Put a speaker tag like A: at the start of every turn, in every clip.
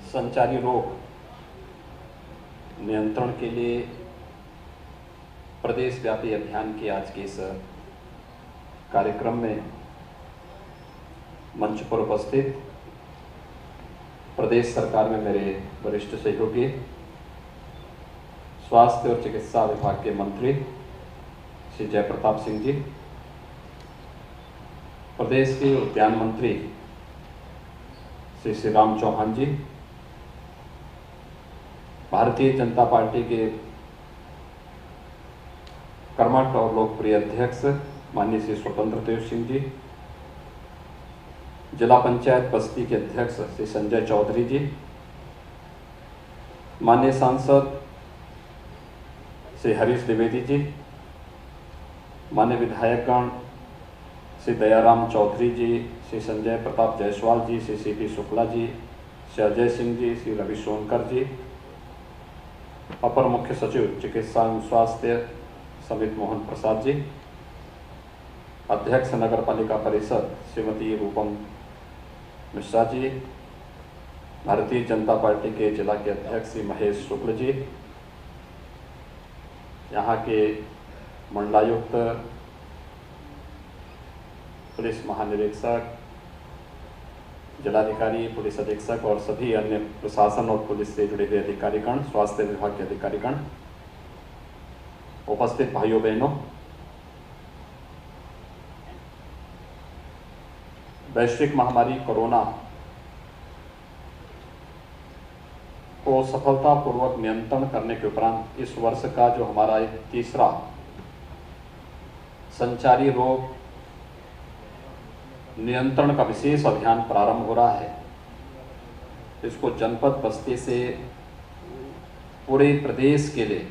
A: संचारी रोग नियंत्रण के लिए प्रदेशव्यापी अभियान के आज के इस कार्यक्रम में मंच पर उपस्थित प्रदेश सरकार में मेरे वरिष्ठ सहयोगी, स्वास्थ्य और चिकित्सा विभाग के मंत्री श्री जयप्रताप सिंह जी, प्रदेश के उद्यान मंत्री श्री श्रीराम चौहान जी, भारतीय जनता पार्टी के कर्मठ और लोकप्रिय अध्यक्ष माननीय श्री स्वतंत्र देव सिंह जी, जिला पंचायत बस्ती के अध्यक्ष श्री संजय चौधरी जी, माननीय सांसद श्री हरीश द्विवेदी जी, माननीय विधायकगण श्री दयाराम चौधरी जी, श्री संजय प्रताप जायसवाल जी, श्री सीपी शुक्ला जी, श्री अजय सिंह जी, श्री रवि सोनकर जी, अपर मुख्य सचिव चिकित्सा एवं स्वास्थ्य समित मोहन प्रसाद जी, अध्यक्ष नगर पालिका परिषद श्रीमती रूपम मिश्रा जी, भारतीय जनता पार्टी के जिला के अध्यक्ष श्री महेश शुक्ल जी, यहाँ के मंडलायुक्त, पुलिस महानिरीक्षक, जिलाधिकारी, पुलिस अधीक्षक और सभी अन्य प्रशासन और पुलिस से जुड़े हुए अधिकारीगण, स्वास्थ्य विभाग के अधिकारीगण, उपस्थित भाइयों बहनों, वैश्विक महामारी कोरोना को सफलतापूर्वक नियंत्रण करने के उपरांत इस वर्ष का जो हमारा एक तीसरा संचारी रोग नियंत्रण का विशेष अभियान प्रारंभ हो रहा है। इसको जनपद बस्ती से पूरे प्रदेश के लिए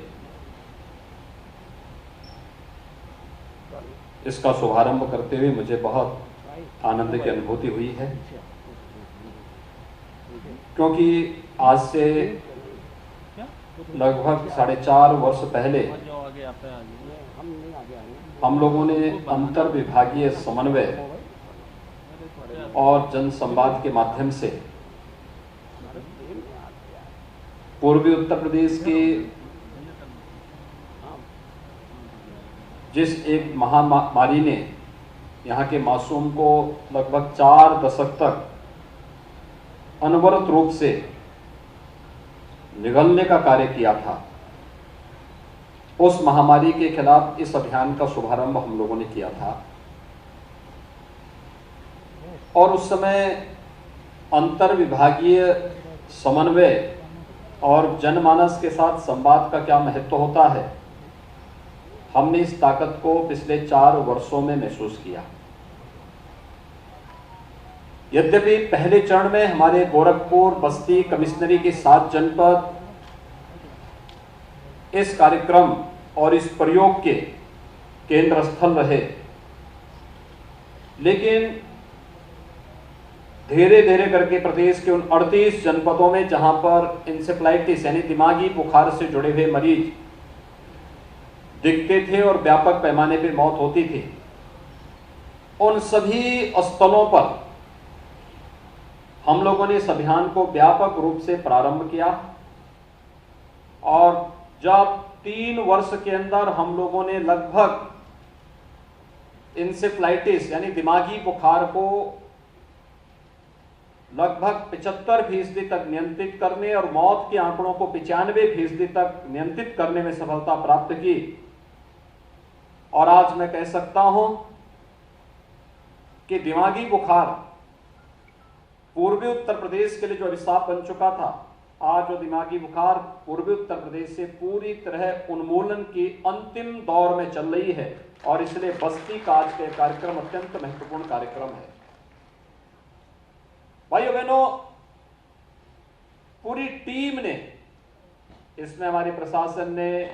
A: इसका शुभारंभ करते हुए मुझे बहुत आनंद की अनुभूति हुई है, क्योंकि आज से लगभग 4.5 वर्ष पहले हम लोगों ने अंतर विभागीय समन्वय और जन संवाद के माध्यम से पूर्वी उत्तर प्रदेश के जिस एक महामारी ने यहाँ के मासूम को लगभग 4 दशक तक अनवरत रूप से निगलने का कार्य किया था, उस महामारी के खिलाफ इस अभियान का शुभारंभ हम लोगों ने किया था। और उस समय अंतर विभागीय समन्वय और जनमानस के साथ संवाद का क्या महत्व होता है, हमने इस ताकत को पिछले 4 वर्षों में महसूस किया। यद्यपि पहले चरण में हमारे गोरखपुर, बस्ती, कमिश्नरी के 7 जनपद इस कार्यक्रम और इस प्रयोग के केंद्र स्थल रहे, लेकिन धीरे धीरे करके प्रदेश के उन 38 जनपदों में जहां पर इंसेफ्लाइटिस यानी दिमागी बुखार से जुड़े हुए मरीज दिखते थे और व्यापक पैमाने पर मौत होती थी, उन सभी स्थलों पर हम लोगों ने इस अभियान को व्यापक रूप से प्रारंभ किया। और जब 3 वर्ष के अंदर हम लोगों ने लगभग इंसेफ्लाइटिस यानी दिमागी बुखार को लगभग 75% तक नियंत्रित करने और मौत के आंकड़ों को 95% तक नियंत्रित करने में सफलता प्राप्त की। और आज मैं कह सकता हूं कि दिमागी बुखार पूर्वी उत्तर प्रदेश के लिए जो अभिशाप बन चुका था, आज वो दिमागी बुखार पूर्वी उत्तर प्रदेश से पूरी तरह उन्मूलन की अंतिम दौर में चल रही है। और इसलिए बस्ती का आज का कार्यक्रम अत्यंत महत्वपूर्ण कार्यक्रम है। भाइयों बहनों, पूरी टीम ने, इसमें हमारे प्रशासन ने,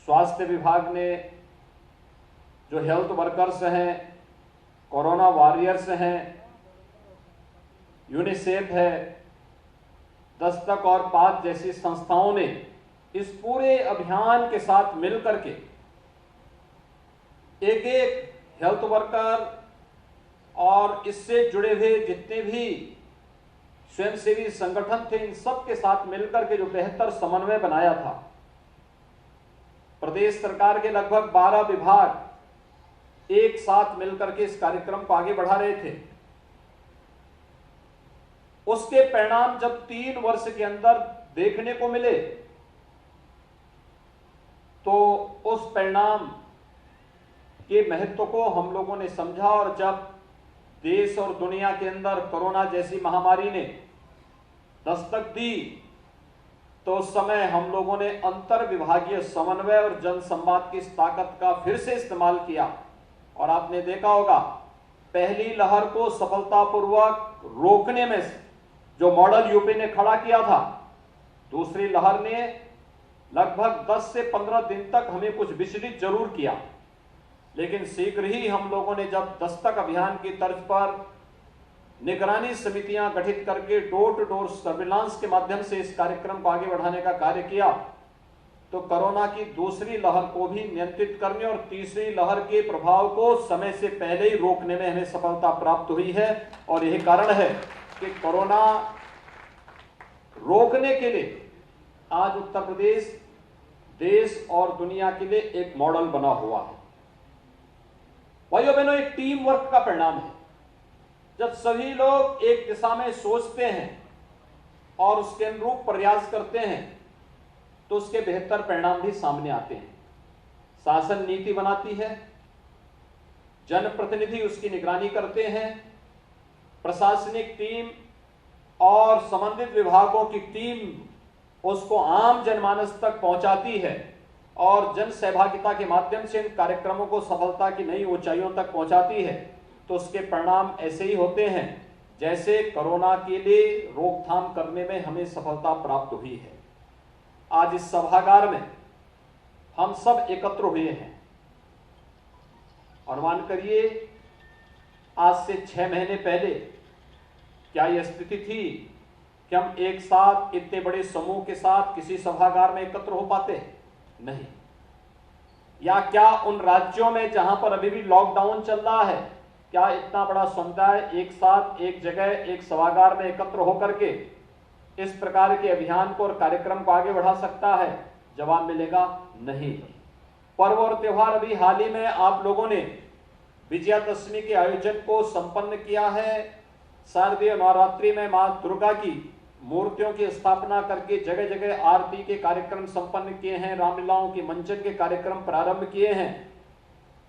A: स्वास्थ्य विभाग ने, जो हेल्थ वर्कर्स हैं, कोरोना वॉरियर्स हैं, यूनिसेफ है, दस्तक और पात जैसी संस्थाओं ने इस पूरे अभियान के साथ मिलकर के एक हेल्थ वर्कर और इससे जुड़े हुए जितने भी स्वयंसेवी संगठन थे, इन सब के साथ मिलकर के जो बेहतर समन्वय बनाया था, प्रदेश सरकार के लगभग 12 विभाग एक साथ मिलकर के इस कार्यक्रम को आगे बढ़ा रहे थे, उसके परिणाम जब 3 वर्ष के अंदर देखने को मिले तो उस परिणाम के महत्व को हम लोगों ने समझा। और जब देश और दुनिया के अंदर कोरोना जैसी महामारी ने दस्तक दी तो उस समय हम लोगों ने अंतर विभागीय समन्वय और जन संवाद की इस ताकत का फिर से इस्तेमाल किया। और आपने देखा होगा, पहली लहर को सफलतापूर्वक रोकने में जो मॉडल यूपी ने खड़ा किया था, दूसरी लहर ने लगभग 10 से 15 दिन तक हमें कुछ विचलित जरूर किया, लेकिन शीघ्र ही हम लोगों ने जब दस्तक अभियान की तर्ज पर निगरानी समितियां गठित करके डोर टू डोर सर्विलांस के माध्यम से इस कार्यक्रम को आगे बढ़ाने का कार्य किया, तो कोरोना की दूसरी लहर को भी नियंत्रित करने और तीसरी लहर के प्रभाव को समय से पहले ही रोकने में हमें सफलता प्राप्त हुई है। और यही कारण है कि कोरोना रोकने के लिए आज उत्तर प्रदेश देश और दुनिया के लिए एक मॉडल बना हुआ है। भाइयों बहनों, एक टीम वर्क का परिणाम है। जब सभी लोग एक दिशा में सोचते हैं और उसके अनुरूप प्रयास करते हैं तो उसके बेहतर परिणाम भी सामने आते हैं। शासन नीति बनाती है, जनप्रतिनिधि उसकी निगरानी करते हैं, प्रशासनिक टीम और संबंधित विभागों की टीम उसको आम जनमानस तक पहुंचाती है और जन सहभागिता के माध्यम से इन कार्यक्रमों को सफलता की नई ऊंचाइयों तक पहुंचाती है। तो उसके परिणाम ऐसे ही होते हैं जैसे कोरोना के लिए रोकथाम करने में हमें सफलता प्राप्त हुई है। आज इस सभागार में हम सब एकत्र हुए हैं। अनुमान करिए, आज से 6 महीने पहले क्या यह स्थिति थी कि हम एक साथ इतने बड़े समूह के साथ किसी सभागार में एकत्र हो पाते? नहीं। या क्या उन राज्यों में जहां पर अभी भी लॉकडाउन चल रहा है, क्या इतना बड़ा समुदाय एक साथ एक जगह एक सभागार में एकत्र होकर के इस प्रकार के अभियान को और कार्यक्रम को आगे बढ़ा सकता है? जवाब मिलेगा नहीं। पर्व और त्योहार, अभी हाल ही में आप लोगों ने विजयादशमी के आयोजन को संपन्न किया है। शारदीय नवरात्रि में मां दुर्गा की मूर्तियों की स्थापना करके जगह जगह आरती के कार्यक्रम संपन्न किए हैं, रामलीलाओं के मंचन के कार्यक्रम प्रारंभ किए हैं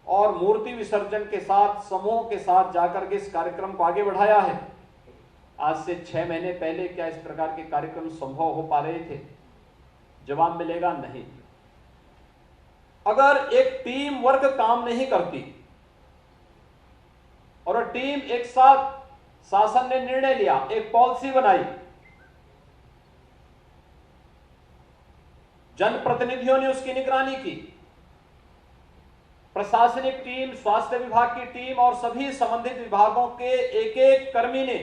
A: और मूर्ति विसर्जन के साथ समूह के साथ जाकर के इस कार्यक्रम को आगे बढ़ाया है। आज से 6 महीने पहले क्या इस प्रकार के कार्यक्रम संभव हो पा रहे थे? जवाब मिलेगा नहीं। अगर एक टीम वर्क काम नहीं करती और टीम एक साथ, शासन ने निर्णय लिया, एक पॉलिसी बनाई, जनप्रतिनिधियों ने उसकी निगरानी की, प्रशासनिक टीम, स्वास्थ्य विभाग की टीम और सभी संबंधित विभागों के एक एक कर्मी ने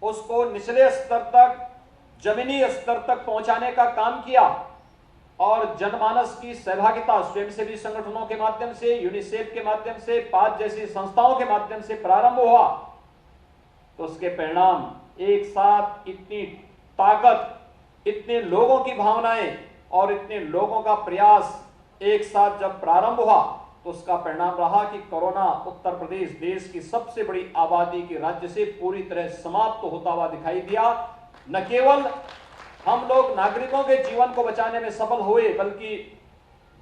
A: उसको निचले स्तर तक, जमीनी स्तर तक पहुंचाने का काम किया और जनमानस की सहभागिता स्वयंसेवी संगठनों के माध्यम से, यूनिसेफ के माध्यम से, पाज जैसी संस्थाओं के माध्यम से प्रारंभ हुआ, तो उसके परिणाम एक साथ इतनी ताकत, इतने लोगों की भावनाएं और इतने लोगों का प्रयास एक साथ जब प्रारंभ हुआ तो उसका परिणाम रहा कि कोरोना उत्तर प्रदेश देश की सबसे बड़ी आबादी के राज्य से पूरी तरह समाप्त होता हुआ दिखाई दिया। न केवल हम लोग नागरिकों के जीवन को बचाने में सफल हुए, बल्कि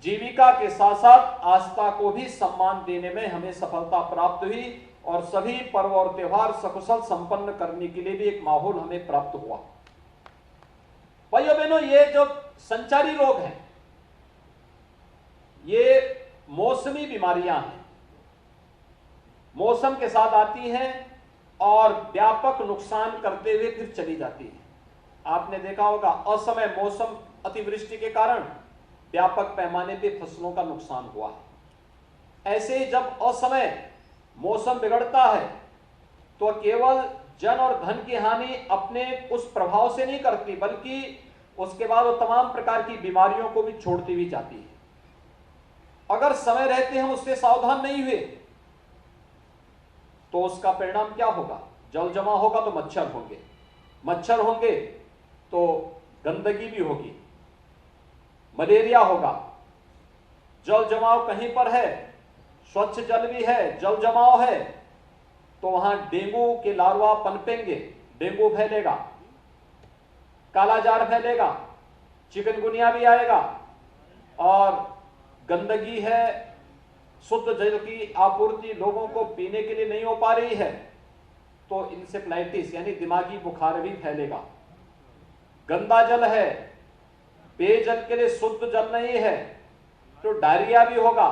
A: जीविका के साथ साथ आस्था को भी सम्मान देने में हमें सफलता प्राप्त हुई और सभी पर्व और त्योहार सकुशल संपन्न करने के लिए भी एक माहौल हमें प्राप्त हुआ। भाइयों बहनों, ये जो संचारी रोग हैं, ये मौसमी बीमारियां हैं, मौसम के साथ आती हैं और व्यापक नुकसान करते हुए फिर चली जाती हैं। आपने देखा होगा, असमय मौसम अतिवृष्टि के कारण व्यापक पैमाने पे फसलों का नुकसान हुआ है। ऐसे ही जब असमय मौसम बिगड़ता है तो केवल जन और धन की हानि अपने उस प्रभाव से नहीं करती, बल्कि उसके बाद वो तमाम प्रकार की बीमारियों को भी छोड़ती हुई जाती है। अगर समय रहते हम उससे सावधान नहीं हुए तो उसका परिणाम क्या होगा? जल जमा होगा तो मच्छर होंगे, मच्छर होंगे तो गंदगी भी होगी, मलेरिया होगा। जल जमाव कहीं पर है, स्वच्छ जल भी है, जल जमाव है, तो वहां डेंगू के लार्वा पनपेंगे, डेंगू फैलेगा, कालाजार फैलेगा, चिकनगुनिया भी आएगा। और गंदगी है, शुद्ध जल की आपूर्ति लोगों को पीने के लिए नहीं हो पा रही है, तो इंसेफ्लाइटिस यानी दिमागी बुखार भी फैलेगा। गंदा जल है, पेयजल के लिए शुद्ध जल नहीं है, तो डायरिया भी होगा,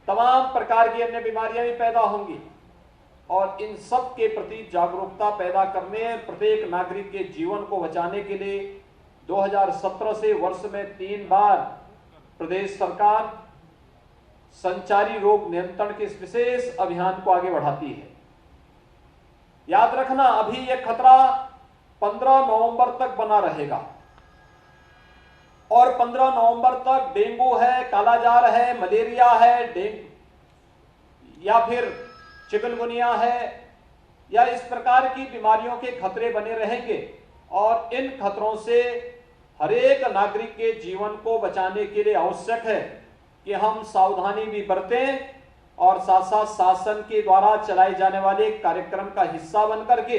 A: तमाम प्रकार की अन्य बीमारियां भी पैदा होंगी। और इन सब के प्रति जागरूकता पैदा करने, प्रत्येक नागरिक के जीवन को बचाने के लिए 2017 से वर्ष में 3 बार प्रदेश सरकार संचारी रोग नियंत्रण के इस विशेष अभियान को आगे बढ़ाती है। याद रखना, अभी यह खतरा 15 नवंबर तक बना रहेगा और 15 नवंबर तक डेंगू है, कालाजार है, मलेरिया है, या फिर चिकनगुनिया है, या इस प्रकार की बीमारियों के खतरे बने रहेंगे। और इन खतरों से हर एक नागरिक के जीवन को बचाने के लिए आवश्यक है कि हम सावधानी भी बरतें और साथ साथ शासन के द्वारा चलाए जाने वाले कार्यक्रम का हिस्सा बनकर के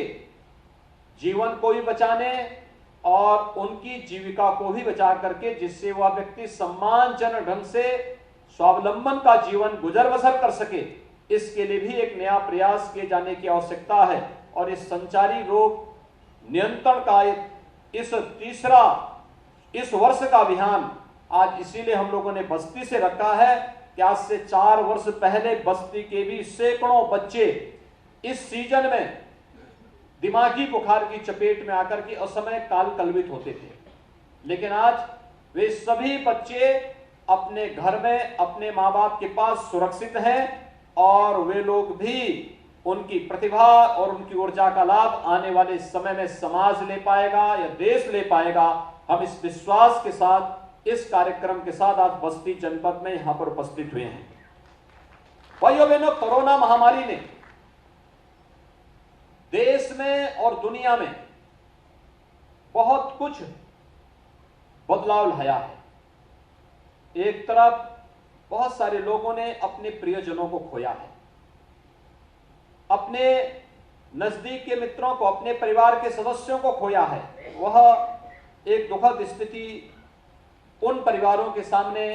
A: जीवन को भी बचाने और उनकी जीविका को भी बचा करके, जिससे वह व्यक्ति सम्मानजनक ढंग से स्वावलंबन का जीवन गुजर बसर कर सके, इसके लिए भी एक नया प्रयास किए जाने की आवश्यकता है। और इस संचारी रोग नियंत्रण का इस वर्ष का अभियान आज इसीलिए हम लोगों ने बस्ती से रखा है कि आज से 4 वर्ष पहले बस्ती के भी सैकड़ों बच्चे इस सीजन में दिमागी बुखार की चपेट में आकर के असमय काल कलवित होते थे, लेकिन आज वे सभी बच्चे अपने घर में अपने माँ बाप के पास सुरक्षित हैं और वे लोग भी उनकी प्रतिभा और उनकी ऊर्जा का लाभ आने वाले समय में समाज ले पाएगा या देश ले पाएगा। हम इस विश्वास के साथ, इस कार्यक्रम के साथ आज बस्ती जनपद में यहां पर उपस्थित हुए हैं। भाइयों बहनों, कोरोना महामारी ने देश में और दुनिया में बहुत कुछ बदलाव लाया है। एक तरफ बहुत सारे लोगों ने अपने प्रियजनों को खोया है, अपने नजदीक के मित्रों को, अपने परिवार के सदस्यों को खोया है। वह एक दुखद स्थिति उन परिवारों के सामने,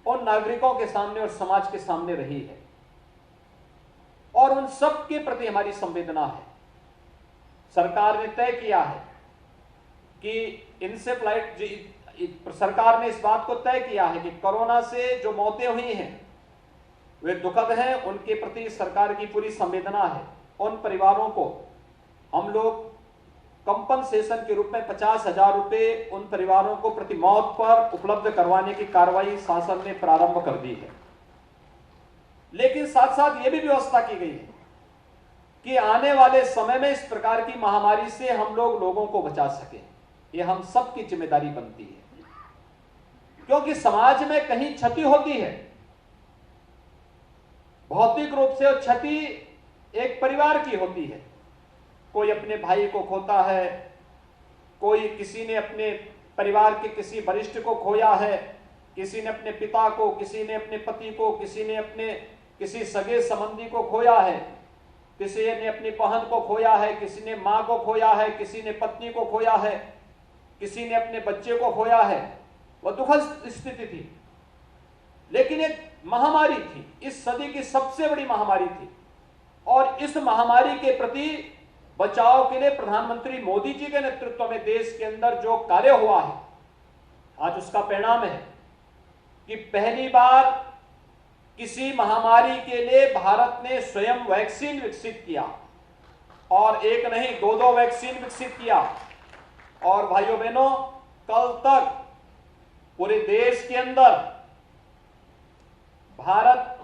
A: उन नागरिकों के सामने और समाज के सामने रही है और उन सब के प्रति हमारी संवेदना है। सरकार ने तय किया है कि सरकार ने इस बात को तय किया है कि कोरोना से जो मौतें हुई हैं वे दुखद हैं, उनके प्रति सरकार की पूरी संवेदना है। उन परिवारों को हम लोग कंपनसेशन के रूप में 50,000 रुपए उन परिवारों को प्रति मौत पर उपलब्ध करवाने की कार्रवाई शासन ने प्रारंभ कर दी है। लेकिन साथ साथ यह भी व्यवस्था की गई है कि आने वाले समय में इस प्रकार की महामारी से हम लोग लोगों को बचा सकें। यह हम सबकी जिम्मेदारी बनती है, क्योंकि समाज में कहीं क्षति होती है भौतिक रूप से, और क्षति एक परिवार की होती है। कोई अपने भाई को खोता है, कोई किसी ने अपने परिवार के किसी वरिष्ठ को खोया है, किसी ने अपने पिता को, किसी ने अपने पति को, किसी ने अपने किसी सगे संबंधी को खोया है, किसी ने अपनी बहन को खोया है, किसी ने मां को खोया है, किसी ने पत्नी को खोया है, किसी ने अपने बच्चे को खोया है। वह दुखद स्थिति थी, लेकिन एक महामारी थी, इस सदी की सबसे बड़ी महामारी थी। और इस महामारी के प्रति बचाव के लिए प्रधानमंत्री मोदी जी के नेतृत्व में देश के अंदर जो कार्य हुआ है, आज उसका परिणाम है कि पहली बार किसी महामारी के लिए भारत ने स्वयं वैक्सीन विकसित किया, और एक नहीं 2 वैक्सीन विकसित किया। और भाइयों बहनों, कल तक पूरे देश के अंदर भारत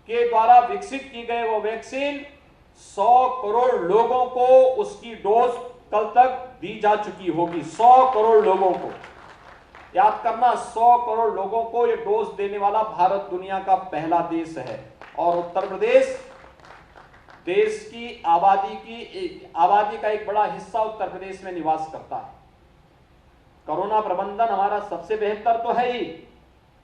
A: के द्वारा विकसित की गए वो वैक्सीन 100 करोड़ लोगों को उसकी डोज कल तक दी जा चुकी होगी। 100 करोड़ लोगों को, याद करना, 100 करोड़ लोगों को ये डोज देने वाला भारत दुनिया का पहला देश है। और उत्तर प्रदेश देश की आबादी का एक बड़ा हिस्सा उत्तर प्रदेश में निवास करता है। कोरोना प्रबंधन हमारा सबसे बेहतर तो है ही,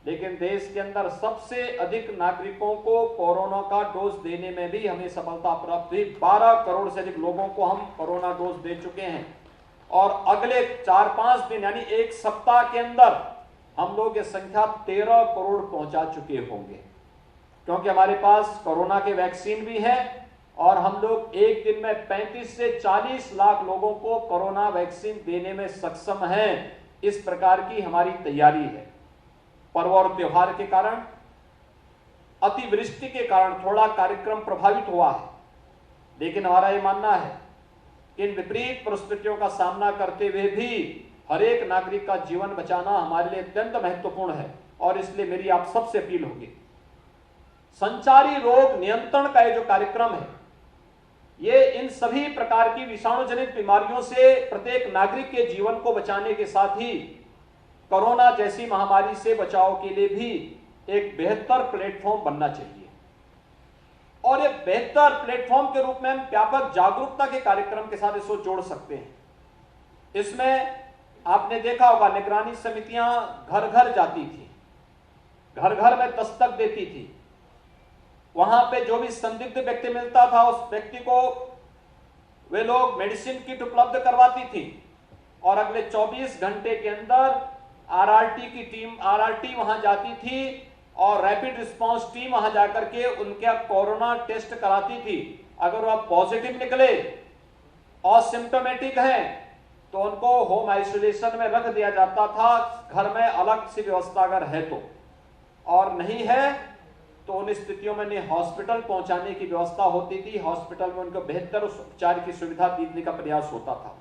A: लेकिन देश के अंदर सबसे अधिक नागरिकों को कोरोना का डोज देने में भी हमें सफलता प्राप्त हुई। 12 करोड़ से अधिक लोगों को हम कोरोना डोज दे चुके हैं और अगले 4-5 दिन यानी एक सप्ताह के अंदर हम लोग ये संख्या 13 करोड़ पहुंचा चुके होंगे, क्योंकि हमारे पास कोरोना के वैक्सीन भी है और हम लोग एक दिन में 35 से 40 लाख लोगों को कोरोना वैक्सीन देने में सक्षम हैं। इस प्रकार की हमारी तैयारी है। पर्व और त्योहार के कारण, अतिवृष्टि के कारण थोड़ा कार्यक्रम प्रभावित हुआ है, लेकिन हमारा यह मानना है कि इन विपरीत परिस्थितियों का सामना करते हुए भी हर एक नागरिक का जीवन बचाना हमारे लिए अत्यंत महत्वपूर्ण है। और इसलिए मेरी आप सबसे अपील होगी, संचारी रोग नियंत्रण का ये जो कार्यक्रम है, ये इन सभी प्रकार की विषाणु जनित बीमारियों से प्रत्येक नागरिक के जीवन को बचाने के साथ ही कोरोना जैसी महामारी से बचाव के लिए भी एक बेहतर प्लेटफॉर्म बनना चाहिए। और एक बेहतर प्लेटफॉर्म के रूप में हम व्यापक जागरूकता के कार्यक्रम के साथ इसको जोड़ सकते हैं। इसमें आपने देखा होगा, निगरानी समितियां घर घर जाती थी, घर घर में दस्तक देती थी। वहां पे जो भी संदिग्ध व्यक्ति मिलता था उस व्यक्ति को वे लोग मेडिसिन किट उपलब्ध करवाती थी और अगले 24 घंटे के अंदर आरआरटी की टीम वहां जाती थी और रैपिड रिस्पांस टीम वहां जाकर के उनका कोरोना टेस्ट कराती थी। अगर वह पॉजिटिव निकले और सिम्टोमेटिक हैं तो उनको होम आइसोलेशन में रख दिया जाता था, घर में अलग से व्यवस्था अगर है तो, और नहीं है तो उन स्थितियों में उन्हें हॉस्पिटल पहुंचाने की व्यवस्था होती थी। हॉस्पिटल में उनको बेहतर उपचार की सुविधा देने का प्रयास होता था।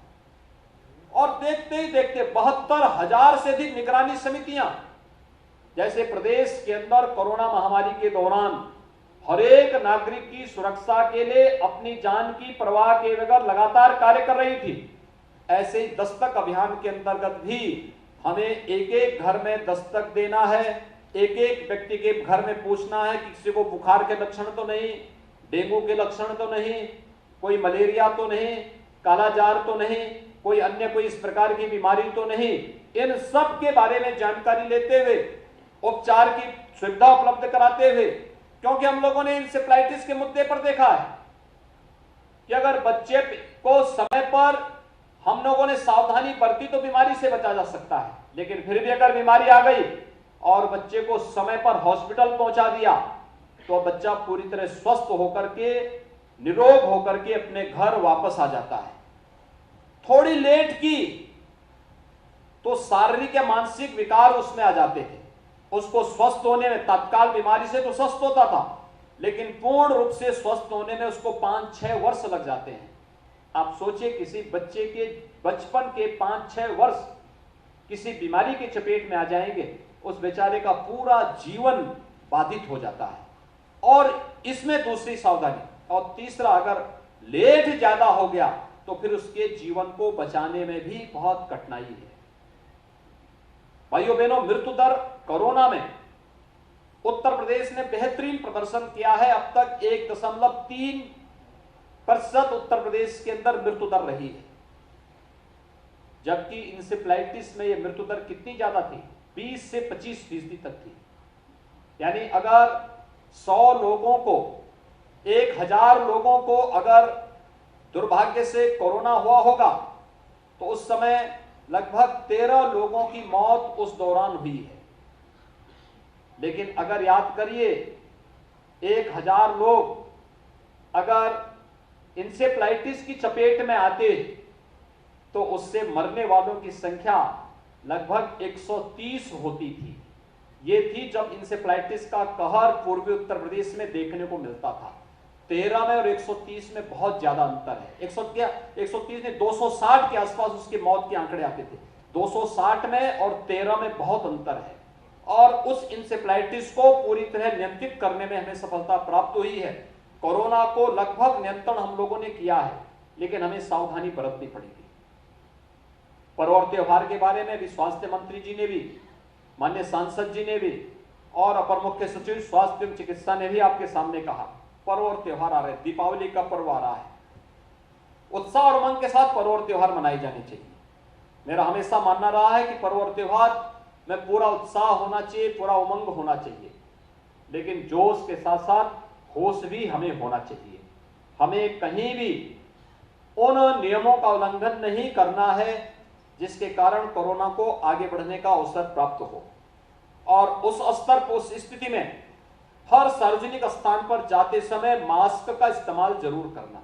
A: और देखते ही देखते 72,000 से अधिक निगरानी समितियां, जैसे प्रदेश के अंदर कोरोना महामारी के दौरान हर एक नागरिक की सुरक्षा के लिए अपनी जान की परवाह के बगैर लगातार कार्य कर रही थी, ऐसे ही दस्तक अभियान के अंतर्गत भी हमें एक एक घर में दस्तक देना है। एक एक व्यक्ति के घर में पूछना है कि किसी को बुखार के लक्षण तो नहीं, डेंगू के लक्षण तो नहीं, कोई मलेरिया तो नहीं, कालाजार तो नहीं, कोई अन्य कोई इस प्रकार की बीमारी तो नहीं। इन सब के बारे में जानकारी लेते हुए उपचार की सुविधा उपलब्ध कराते हुए, क्योंकि हम लोगों ने इंसेफ्लाइटिस के मुद्दे पर देखा है कि अगर बच्चे को समय पर हम लोगों ने सावधानी बरती तो बीमारी से बचा जा सकता है, लेकिन फिर भी अगर बीमारी आ गई और बच्चे को समय पर हॉस्पिटल पहुंचा दिया तो बच्चा पूरी तरह स्वस्थ होकर के, निरोग होकर के अपने घर वापस आ जाता है। थोड़ी लेट की तो शारीरिक या मानसिक विकार उसमें आ जाते थे, उसको स्वस्थ होने में तत्काल बीमारी से तो स्वस्थ होता था, लेकिन पूर्ण रूप से स्वस्थ होने में उसको 5-6 वर्ष लग जाते हैं। आप सोचिए, किसी बच्चे के बचपन के 5-6 वर्ष किसी बीमारी की चपेट में आ जाएंगे, उस बेचारे का पूरा जीवन बाधित हो जाता है। और इसमें दूसरी सावधानी, और तीसरा, अगर लेट ज्यादा हो गया तो फिर उसके जीवन को बचाने में भी बहुत कठिनाई है। भाइयों बहनों, मृत्यु दर कोरोना में उत्तर प्रदेश ने बेहतरीन प्रदर्शन किया है। अब तक 1.3% उत्तर प्रदेश के अंदर मृत्यु दर रही है, जबकि इंसेफ्लाइटिस में यह मृत्यु दर कितनी ज्यादा थी, 20 से 25% तक थी। यानी अगर 100 लोगों को, 1000 लोगों को अगर दुर्भाग्य से कोरोना हुआ होगा तो उस समय लगभग 13 लोगों की मौत उस दौरान हुई है। लेकिन अगर याद करिए, 1000 लोग अगर इंसेफ्लाइटिस की चपेट में आते तो उससे मरने वालों की संख्या लगभग 130 होती थी। ये थी जब इंसेफ्लाइटिस का कहर पूर्वी उत्तर प्रदेश में देखने को मिलता था। 13 में और 130 में बहुत ज्यादा अंतर है। 130 में 260 के आसपास उसकी मौत के आंकड़े आते थे, 260 में और 13 में बहुत अंतर है। और उस इंसेफ्लाइटिस को पूरी तरह नियंत्रित करने में हमें सफलता प्राप्त हुई है। कोरोना को लगभग नियंत्रण हम लोगों ने किया है, लेकिन हमें सावधानी बरतनी पड़ेगी। पर्व और त्योहार के बारे में भी स्वास्थ्य मंत्री जी ने भी, माननीय सांसद जी ने भी और अपर मुख्य सचिव स्वास्थ्य एवं चिकित्सा ने भी आपके सामने कहा पर्व और त्योहार आ रहे हैं, दीपावली का पर्व आ रहा है, उत्साह और उमंग के साथ पर्व और त्योहार मनाए जाने चाहिए। मेरा हमेशा मानना रहा है कि पर्व और त्योहार में पूरा उत्साह होना चाहिए, पूरा उमंग होना चाहिए, लेकिन जोश के साथ साथ होश भी हमें होना चाहिए। हमें कहीं भी उन नियमों का उल्लंघन नहीं करना है जिसके कारण कोरोना को आगे बढ़ने का अवसर प्राप्त हो। और उस स्तर पर, उस स्थिति में हर सार्वजनिक स्थान पर जाते समय मास्क का इस्तेमाल जरूर करना,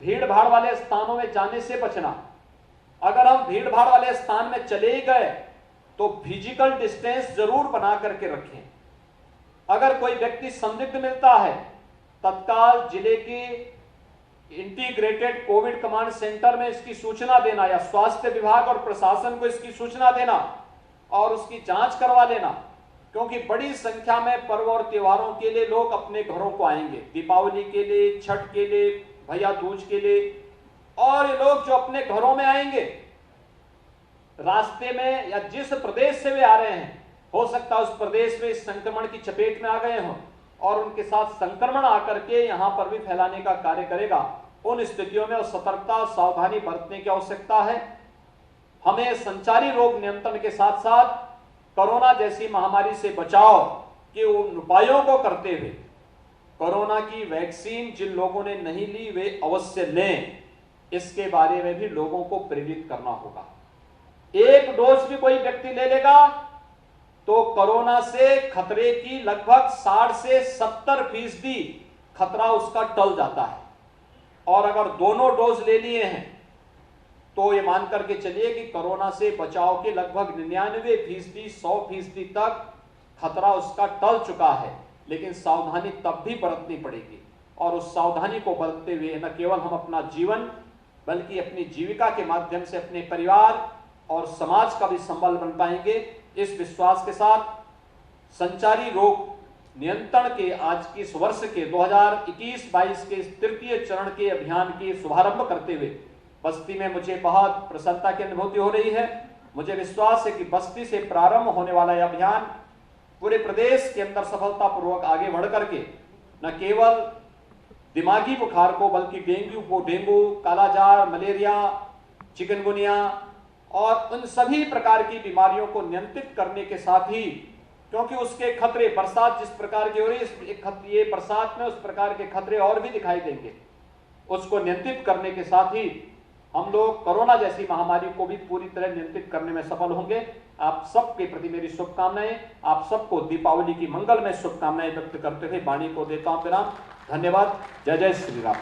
A: भीड़ भाड़ वाले स्थानों में जाने से बचना। अगर हम भीड़ भाड़ वाले स्थान में चले गए तो फिजिकल डिस्टेंस जरूर बना करके रखें। अगर कोई व्यक्ति संदिग्ध मिलता है, तत्काल जिले के इंटीग्रेटेड कोविड कमांड सेंटर में इसकी सूचना देना, या स्वास्थ्य विभाग और प्रशासन को इसकी सूचना देना और उसकी जांच करवा लेना, क्योंकि बड़ी संख्या में पर्व और त्योहारों के लिए लोग अपने घरों को आएंगे, दीपावली के लिए, छठ के लिए, भैया दूज के लिए। और ये लोग जो अपने घरों में आएंगे, रास्ते में या जिस प्रदेश से वे आ रहे हैं, हो सकता है उस प्रदेश में इस संक्रमण की चपेट में आ गए हों और उनके साथ संक्रमण आकर के यहां पर भी फैलाने का कार्य करेगा। उन स्थितियों में सतर्कता, सावधानी बरतने की आवश्यकता है। हमें संचारी रोग नियंत्रण के साथ साथ कोरोना जैसी महामारी से बचाव के उन उपायों को करते हुए कोरोना की वैक्सीन जिन लोगों ने नहीं ली वे अवश्य लें, इसके बारे में भी लोगों को प्रेरित करना होगा। एक डोज भी कोई व्यक्ति ले लेगा तो कोरोना से खतरे की लगभग 60 से 70% खतरा उसका टल जाता है। और अगर दोनों डोज ले लिए हैं तो ये मान करके चलिए कि कोरोना से बचाव के लगभग 99%, 100% तक खतरा उसका टल चुका है। लेकिन सावधानी तब भी बरतनी पड़ेगी, और उस सावधानी को बरतते हुए न केवल हम अपना जीवन बल्कि अपनी जीविका के माध्यम से अपने परिवार और समाज का भी संबल बन पाएंगे। इस विश्वास के साथ संचारी रोग नियंत्रण के आज के इस वर्ष के 2021-22 के तृतीय चरण के अभियान के शुभारंभ करते हुए बस्ती में मुझे बहुत प्रसन्नता की अनुभूति हो रही है। मुझे विश्वास है कि बस्ती से प्रारंभ होने वाला यह अभियान पूरे प्रदेश के अंदर सफलतापूर्वक आगे बढ़ करके न केवल दिमागी बुखार को बल्कि डेंगू, कालाजार, मलेरिया, चिकनगुनिया और उन सभी प्रकार की बीमारियों को नियंत्रित करने के साथ ही, क्योंकि उसके खतरे, बरसात जिस प्रकार की हो रही है, ये बरसात में उस प्रकार के खतरे और भी दिखाई देंगे, उसको नियंत्रित करने के साथ ही हम लोग कोरोना जैसी महामारी को भी पूरी तरह नियंत्रित करने में सफल होंगे। आप सबके प्रति मेरी शुभकामनाएं। आप सबको दीपावली की मंगलमय शुभकामनाएं व्यक्त करते हुए वाणी को देता हूं विराम। धन्यवाद। जय जय श्री राम।